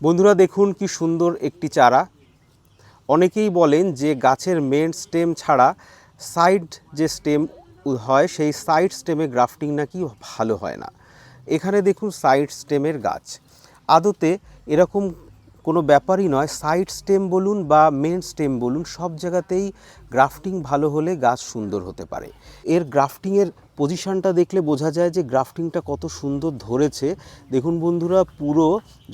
বন্ধুরা দেখুন কি সুন্দর একটি চারা। অনেকেই বলেন যে গাছের মেন স্টেম ছাড়া সাইড যে স্টেম হয় সেই সাইড স্টেমে গ্রাফটিং নাকি ভালো হয় না। এখানে দেখুন সাইড স্টেমের গাছ। আদতে এরকম কোনো ব্যাপারই নয়, সাইড স্টেম বলুন বা মেন স্টেম বলুন, সব জায়গাতেই গ্রাফটিং ভালো হলে গাছ সুন্দর হতে পারে। এর গ্রাফটিংয়ের পজিশনটা দেখলে বোঝা যায় যে গ্রাফটিংটা কত সুন্দর ধরেছে। দেখুন বন্ধুরা, পুরো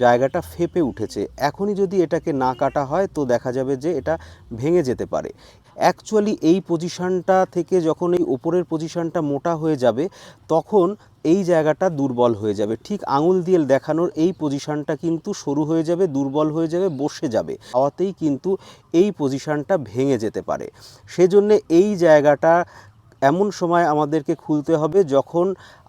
জায়গাটা ফেপে উঠেছে। এখনই যদি এটাকে না কাটা হয় তো দেখা যাবে যে এটা ভেঙে যেতে পারে। অ্যাকচুয়ালি এই পজিশনটা থেকে যখন এই ওপরের পজিশনটা মোটা হয়ে যাবে তখন এই জায়গাটা দুর্বল হয়ে যাবে। ঠিক আঙুল দিয়ে দেখানোর এই পজিশনটা কিন্তু সরু হয়ে যাবে, দুর্বল হয়ে যাবে, বসে যাবে। হাওয়াতেই কিন্তু এই পজিশনটা ভেঙে যেতে পারে। সেজন্য এই জায়গাটা এমন সময় আমাদেরকে খুলতে হবে যখন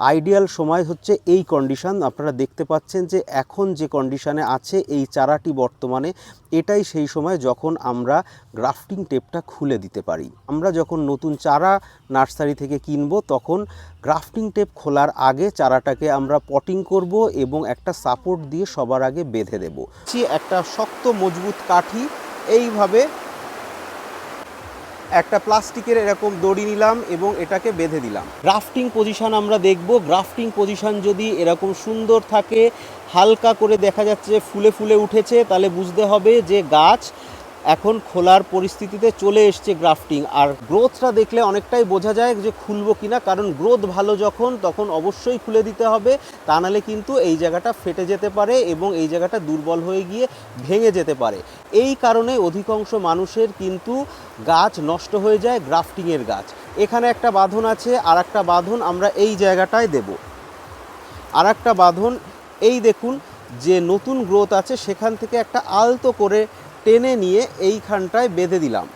আইডিয়াল সময় হচ্ছে এই কন্ডিশন। আপনারা দেখতে পাচ্ছেন যে এখন যে কন্ডিশনে আছে এই চারাটি বর্তমানে, এটাই সেই সময় যখন আমরা গ্রাফটিং টেপটা খুলে দিতে পারি। আমরা যখন নতুন চারা নার্সারি থেকে কিনবো তখন গ্রাফটিং টেপ খোলার আগে চারাটাকে আমরা পটিং করব এবং একটা সাপোর্ট দিয়ে সবার আগে বেঁধে দেব। একটা শক্ত মজবুত কাঠি এইভাবে একটা প্লাস্টিকের এরকম দড়ি নিলাম এবং এটাকে বেঁধে দিলাম। গ্রাফটিং পজিশন আমরা দেখব। গ্রাফটিং পজিশন যদি এরকম সুন্দর থাকে, হালকা করে দেখা যাচ্ছে ফুলে ফুলে উঠেছে, তাহলে বুঝতে হবে যে গাছ এখন খোলার পরিস্থিতিতে চলে এসছে গ্রাফটিং। আর গ্রোথটা দেখলে অনেকটাই বোঝা যায় যে খুলবো কিনা, কারণ গ্রোথ ভালো যখন তখন অবশ্যই খুলে দিতে হবে, তা নাহলে কিন্তু এই জায়গাটা ফেটে যেতে পারে এবং এই জায়গাটা দুর্বল হয়ে গিয়ে ভেঙে যেতে পারে। এই কারণে অধিকাংশ মানুষের কিন্তু গাছ নষ্ট হয়ে যায়, গ্রাফটিংয়ের গাছ। এখানে একটা বাঁধন আছে, আর একটা বাঁধন আমরা এই জায়গাটায় দেব। আর একটা বাঁধন এই দেখুন যে নতুন গ্রোথ আছে সেখান থেকে একটা আলতো করে টেনে নিয়ে এইখানটায় বেঁধে দিলাম।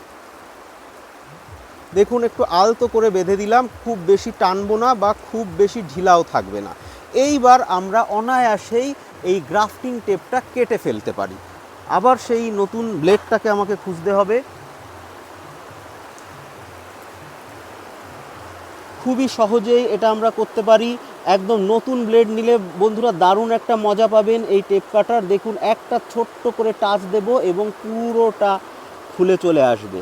দেখুন একটু আলতো করে বেঁধে দিলাম, খুব বেশি টানবো না বা খুব বেশি ঢিলাও থাকবে না। এইবার আমরা অনায়াসেই এই গ্রাফটিং টেপটা কেটে ফেলতে পারি। আবার সেই নতুন ব্লেডটাকে আমাকে খুঁজতে হবে। খুবই সহজেই এটা আমরা করতে পারি। একদম নতুন ব্লেড নিলে বন্ধুরা দারুণ একটা মজা পাবেন এই টেপ কাটার। দেখুন একটা ছোট্ট করে টাচ দেব এবং পুরোটা খুলে চলে আসবে।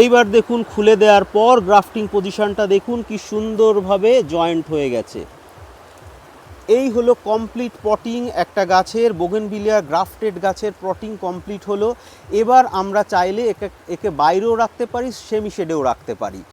এইবার দেখুন খুলে দেওয়ার পর গ্রাফটিং পজিশনটা দেখুন কি সুন্দরভাবে জয়েন্ট হয়ে গেছে। এই হলো কমপ্লিট পটিং একটা গাছের, বোগেনভিলিয়া গ্রাফটেড গাছের পটিং কমপ্লিট হলো। এবার আমরা চাইলে একে বাইরেও রাখতে পারি, সেমি শেডেও রাখতে পারি।